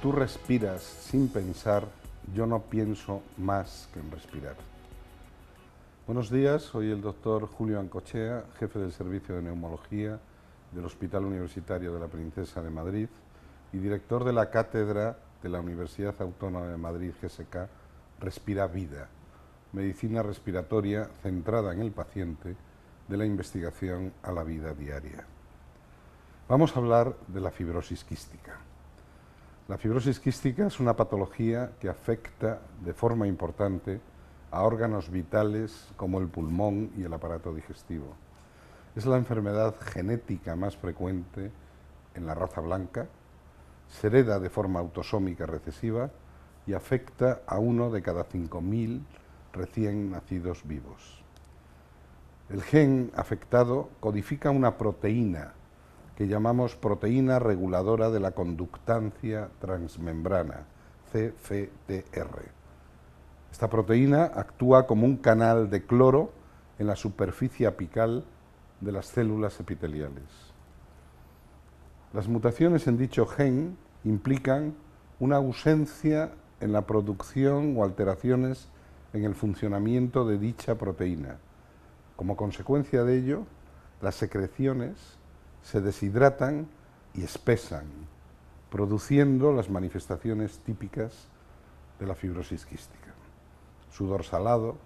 Tú respiras sin pensar, yo no pienso más que en respirar. Buenos días, soy el doctor Julio Ancochea, jefe del Servicio de Neumología del Hospital Universitario de la Princesa de Madrid y director de la Cátedra de la Universidad Autónoma de Madrid, GSK, Respira Vida, medicina respiratoria centrada en el paciente, de la investigación a la vida diaria. Vamos a hablar de la fibrosis quística. La fibrosis quística es una patología que afecta de forma importante a órganos vitales como el pulmón y el aparato digestivo. Es la enfermedad genética más frecuente en la raza blanca, se hereda de forma autosómica recesiva y afecta a 1 de cada 5.000 recién nacidos vivos. El gen afectado codifica una proteína que llamamos proteína reguladora de la conductancia transmembrana, CFTR. Esta proteína actúa como un canal de cloro en la superficie apical de las células epiteliales. Las mutaciones en dicho gen implican una ausencia en la producción o alteraciones en el funcionamiento de dicha proteína. Como consecuencia de ello, las secreciones se deshidratan y espesan, produciendo las manifestaciones típicas de la fibrosis quística. Sudor salado,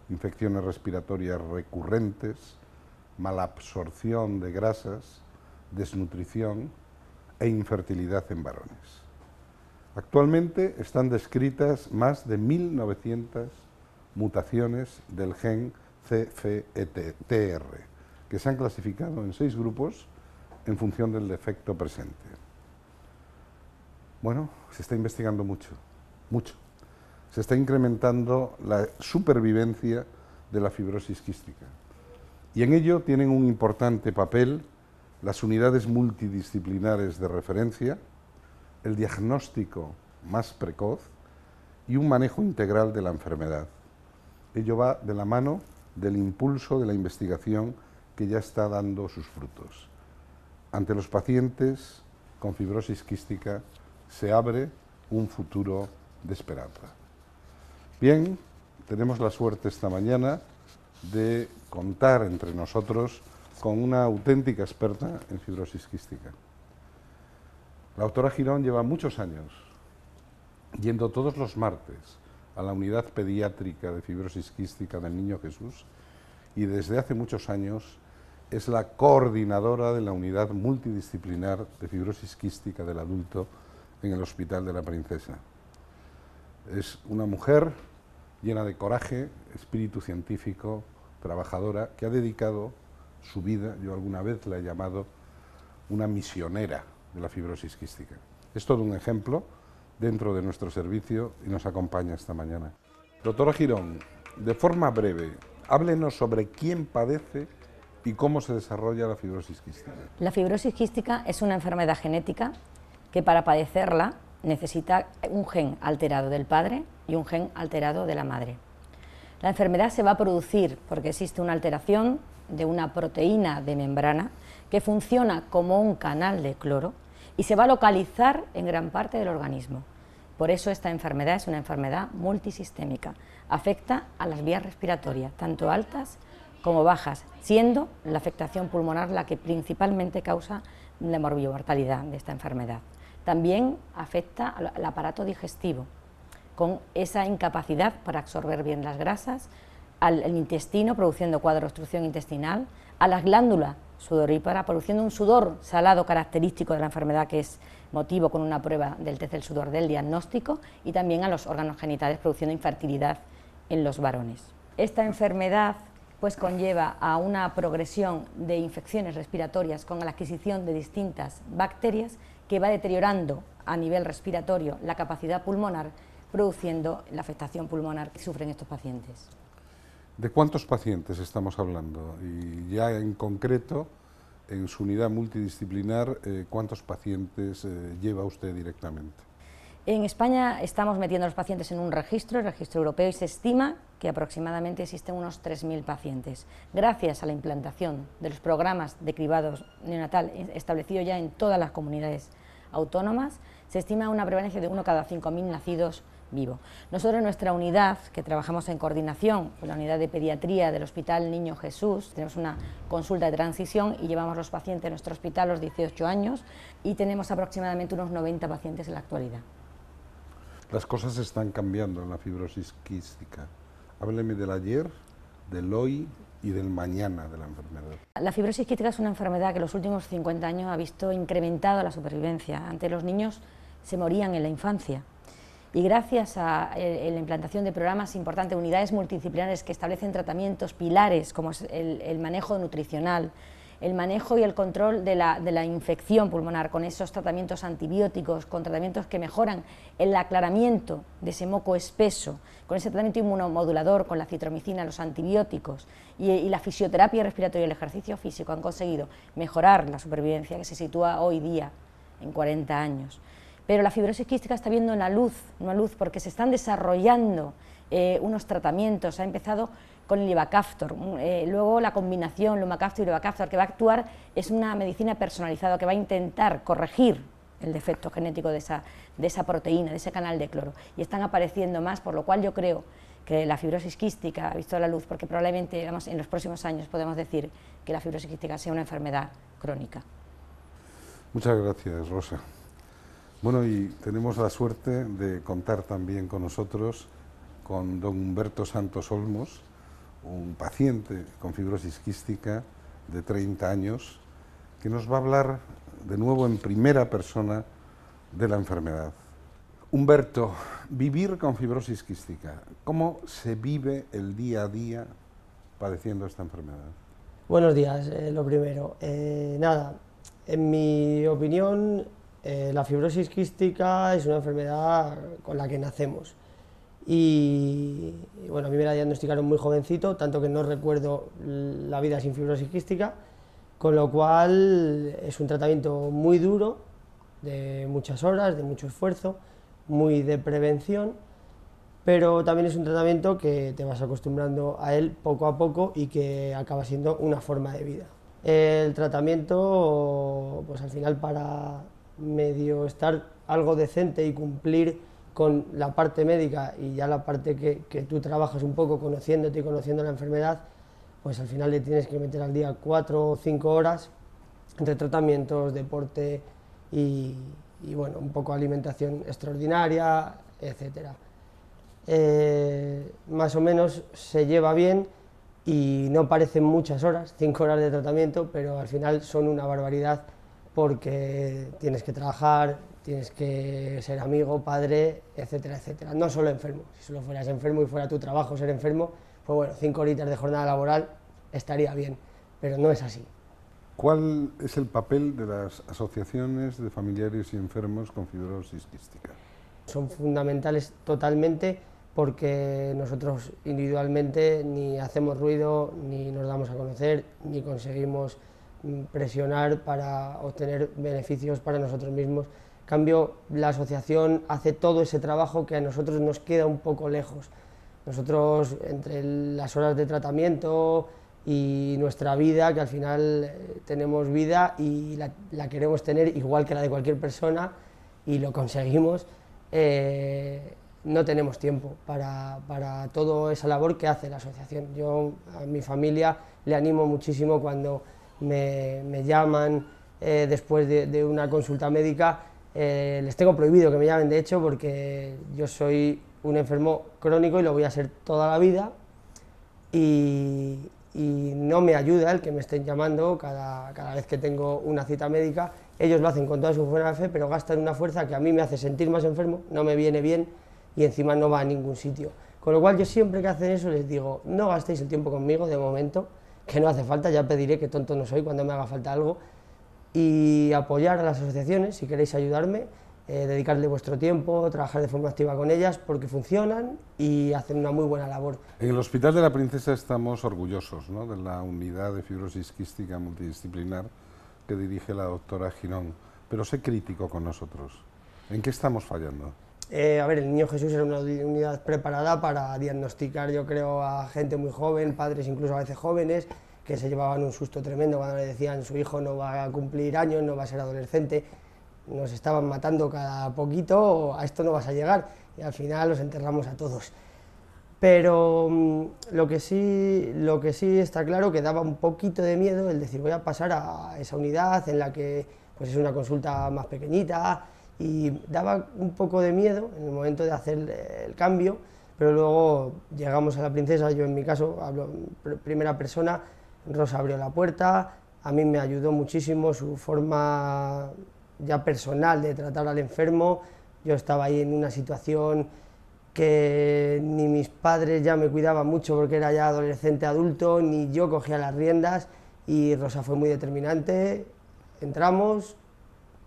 infecciones respiratorias recurrentes, malabsorción de grasas, desnutrición e infertilidad en varones. Actualmente están descritas más de 1.900 mutaciones del gen CFTR, que se han clasificado en 6 grupos en función del defecto presente. Bueno, se está investigando mucho. Se está incrementando la supervivencia de la fibrosis quística. Y en ello tienen un importante papel las unidades multidisciplinares de referencia, el diagnóstico más precoz y un manejo integral de la enfermedad. Ello va de la mano del impulso de la investigación que ya está dando sus frutos. Ante los pacientes con fibrosis quística se abre un futuro de esperanza. Bien, tenemos la suerte esta mañana de contar entre nosotros con una auténtica experta en fibrosis quística. La doctora Girón lleva muchos años yendo todos los martes a la unidad pediátrica de fibrosis quística del Niño Jesús y desde hace muchos años es la coordinadora de la unidad multidisciplinar de fibrosis quística del adulto en el Hospital de la Princesa. Es una mujer llena de coraje, espíritu científico, trabajadora, que ha dedicado su vida, yo alguna vez la he llamado una misionera de la fibrosis quística. Es todo un ejemplo dentro de nuestro servicio y nos acompaña esta mañana. Doctora Girón, de forma breve, háblenos sobre quién padece y cómo se desarrolla la fibrosis quística. La fibrosis quística es una enfermedad genética que para padecerla necesita un gen alterado del padre y un gen alterado de la madre. La enfermedad se va a producir porque existe una alteración de una proteína de membrana que funciona como un canal de cloro y se va a localizar en gran parte del organismo. Por eso esta enfermedad es una enfermedad multisistémica. Afecta a las vías respiratorias, tanto altas como bajas, siendo la afectación pulmonar la que principalmente causa la morbimortalidad de esta enfermedad. También afecta al aparato digestivo, con esa incapacidad para absorber bien las grasas, al intestino, produciendo cuadro de obstrucción intestinal, a las glándulas sudoríparas, produciendo un sudor salado característico de la enfermedad, que es motivo con una prueba del test del sudor del diagnóstico, y también a los órganos genitales, produciendo infertilidad en los varones. Esta enfermedad pues conlleva a una progresión de infecciones respiratorias con la adquisición de distintas bacterias que va deteriorando a nivel respiratorio la capacidad pulmonar, produciendo la afectación pulmonar que sufren estos pacientes. ¿De cuántos pacientes estamos hablando? Y ya en concreto, en su unidad multidisciplinar, ¿cuántos pacientes lleva usted directamente? En España estamos metiendo a los pacientes en un registro, el registro europeo, y se estima que aproximadamente existen unos 3.000 pacientes. Gracias a la implantación de los programas de cribados neonatal establecidos ya en todas las comunidades autónomas, se estima una prevalencia de 1 cada 5.000 nacidos vivo. Nosotros en nuestra unidad, que trabajamos en coordinación con la unidad de pediatría del Hospital Niño Jesús, tenemos una consulta de transición y llevamos los pacientes en nuestro hospital a los 18 años y tenemos aproximadamente unos 90 pacientes en la actualidad. Las cosas están cambiando en la fibrosis quística. Hábleme del ayer, del hoy y del mañana de la enfermedad. La fibrosis quística es una enfermedad que en los últimos 50 años ha visto incrementada la supervivencia. Antes los niños se morían en la infancia. Y gracias a la implantación de programas importantes, unidades multidisciplinares que establecen tratamientos pilares como es el manejo nutricional, el manejo y el control de la infección pulmonar con esos tratamientos antibióticos, con tratamientos que mejoran el aclaramiento de ese moco espeso, con ese tratamiento inmunomodulador, con la citromicina, los antibióticos y la fisioterapia respiratoria y el ejercicio físico han conseguido mejorar la supervivencia que se sitúa hoy día en 40 años. Pero la fibrosis quística está viendo una luz porque se están desarrollando unos tratamientos. Ha empezado con el Ivacaftor, luego la combinación Lumacaftor y Ivacaftor, que va a actuar, es una medicina personalizada que va a intentar corregir el defecto genético de esa proteína, de ese canal de cloro, y están apareciendo más, por lo cual yo creo que la fibrosis quística ha visto la luz, porque probablemente digamos, en los próximos años podemos decir que la fibrosis quística sea una enfermedad crónica. Muchas gracias, Rosa. Bueno, y tenemos la suerte de contar también con nosotros con don Humberto Santos Olmos, un paciente con fibrosis quística de 30 años, que nos va a hablar de nuevo en primera persona de la enfermedad. Humberto, vivir con fibrosis quística, ¿cómo se vive el día a día padeciendo esta enfermedad? Buenos días, lo primero. Nada, en mi opinión, la fibrosis quística es una enfermedad con la que nacemos. Y bueno, a mí me la diagnosticaron muy jovencito, tanto que no recuerdo la vida sin fibrosis quística, con lo cual es un tratamiento muy duro, de muchas horas, de mucho esfuerzo, muy de prevención, pero también es un tratamiento que te vas acostumbrando a él poco a poco y que acaba siendo una forma de vida. El tratamiento, pues al final para medio estar algo decente y cumplir con la parte médica y ya la parte que tú trabajas un poco conociéndote y conociendo la enfermedad, pues al final le tienes que meter al día 4 o 5 horas entre tratamientos, deporte y bueno, un poco alimentación extraordinaria, etcétera. Más o menos se lleva bien y no parecen muchas horas, 5 horas de tratamiento, pero al final son una barbaridad porque tienes que trabajar, tienes que ser amigo, padre, etcétera, etcétera. No solo enfermo, si solo fueras enfermo y fuera tu trabajo ser enfermo, pues bueno, 5 horitas de jornada laboral estaría bien, pero no es así. ¿Cuál es el papel de las asociaciones de familiares y enfermos con fibrosis quística? Son fundamentales totalmente porque nosotros individualmente ni hacemos ruido, ni nos damos a conocer, ni conseguimos presionar para obtener beneficios para nosotros mismos. En cambio, la asociación hace todo ese trabajo que a nosotros nos queda un poco lejos. Nosotros, entre las horas de tratamiento y nuestra vida, que al final tenemos vida y la queremos tener igual que la de cualquier persona y lo conseguimos, no tenemos tiempo para toda esa labor que hace la asociación. Yo a mi familia le animo muchísimo cuando me llaman después de una consulta médica. Les tengo prohibido que me llamen, de hecho, porque yo soy un enfermo crónico y lo voy a ser toda la vida, y no me ayuda el que me estén llamando cada vez que tengo una cita médica. Ellos lo hacen con toda su buena fe, pero gastan una fuerza que a mí me hace sentir más enfermo, no me viene bien y encima no va a ningún sitio. Con lo cual yo siempre que hacen eso les digo, no gastéis el tiempo conmigo de momento, que no hace falta, ya pediré, que tonto no soy cuando me haga falta algo, y apoyar a las asociaciones si queréis ayudarme, dedicarle vuestro tiempo, trabajar de forma activa con ellas, porque funcionan y hacen una muy buena labor. En el Hospital de la Princesa estamos orgullosos, ¿no?, de la unidad de fibrosis quística multidisciplinar que dirige la doctora Girón, pero sé crítico con nosotros. ¿En qué estamos fallando? A ver, el Niño Jesús era una unidad preparada para diagnosticar, yo creo, a gente muy joven, padres incluso a veces jóvenes, que se llevaban un susto tremendo cuando le decían su hijo no va a cumplir años, no va a ser adolescente, nos estaban matando cada poquito, a esto no vas a llegar, y al final los enterramos a todos. Pero lo que sí está claro que daba un poquito de miedo el decir voy a pasar a esa unidad en la que pues es una consulta más pequeñita, y daba un poco de miedo en el momento de hacer el cambio, pero luego llegamos a la Princesa, yo en mi caso hablo en primera persona, Rosa abrió la puerta, a mí me ayudó muchísimo su forma ya personal de tratar al enfermo. Yo estaba ahí en una situación que ni mis padres ya me cuidaban mucho porque era ya adolescente adulto, ni yo cogía las riendas, y Rosa fue muy determinante. Entramos,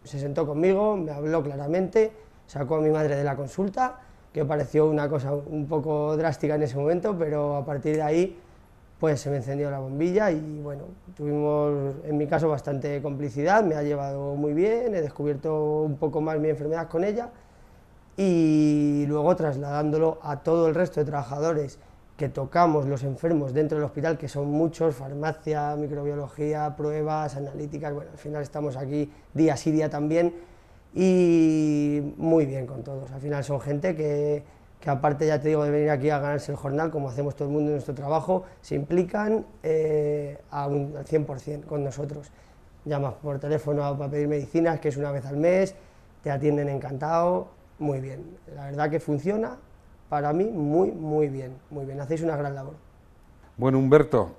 se sentó conmigo, me habló claramente, sacó a mi madre de la consulta, que pareció una cosa un poco drástica en ese momento, pero a partir de ahí pues se me encendió la bombilla y bueno, tuvimos en mi caso bastante complicidad, me ha llevado muy bien, he descubierto un poco más mi enfermedad con ella, y luego trasladándolo a todo el resto de trabajadores que tocamos los enfermos dentro del hospital, que son muchos, farmacia, microbiología, pruebas, analíticas, bueno, al final estamos aquí día sí día también, y muy bien con todos. Al final son gente que aparte, ya te digo, de venir aquí a ganarse el jornal, como hacemos todo el mundo en nuestro trabajo, se implican al 100% con nosotros. Llamas por teléfono para pedir medicinas, que es una vez al mes, te atienden encantado, muy bien. La verdad que funciona, para mí, muy bien, hacéis una gran labor. Bueno, Humberto,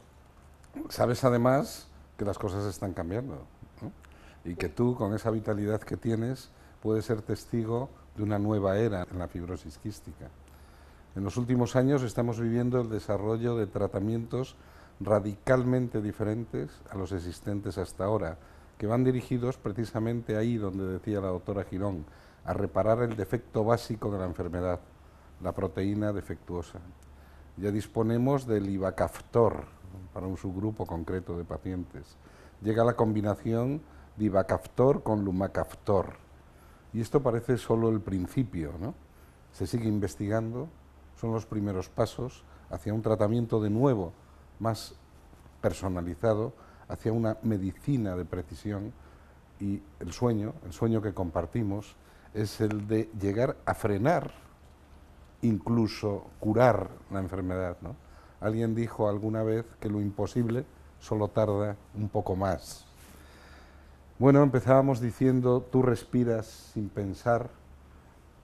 sabes además que las cosas están cambiando, ¿no? Y que tú, con esa vitalidad que tienes, puedes ser testigo de una nueva era en la fibrosis quística. En los últimos años estamos viviendo el desarrollo de tratamientos radicalmente diferentes a los existentes hasta ahora, que van dirigidos precisamente ahí donde decía la doctora Girón, a reparar el defecto básico de la enfermedad, la proteína defectuosa. Ya disponemos del Ivacaftor para un subgrupo concreto de pacientes. Llega la combinación de Ivacaftor con Lumacaftor. Y esto parece solo el principio, ¿no? Se sigue investigando, son los primeros pasos hacia un tratamiento de nuevo, más personalizado, hacia una medicina de precisión, y el sueño que compartimos, es el de llegar a frenar, incluso curar la enfermedad, ¿no? Alguien dijo alguna vez que lo imposible solo tarda un poco más. Bueno, empezábamos diciendo, tú respiras sin pensar,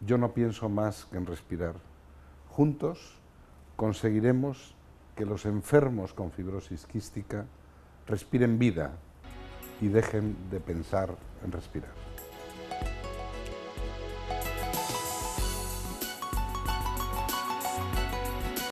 yo no pienso más que en respirar. Juntos conseguiremos que los enfermos con fibrosis quística respiren vida y dejen de pensar en respirar.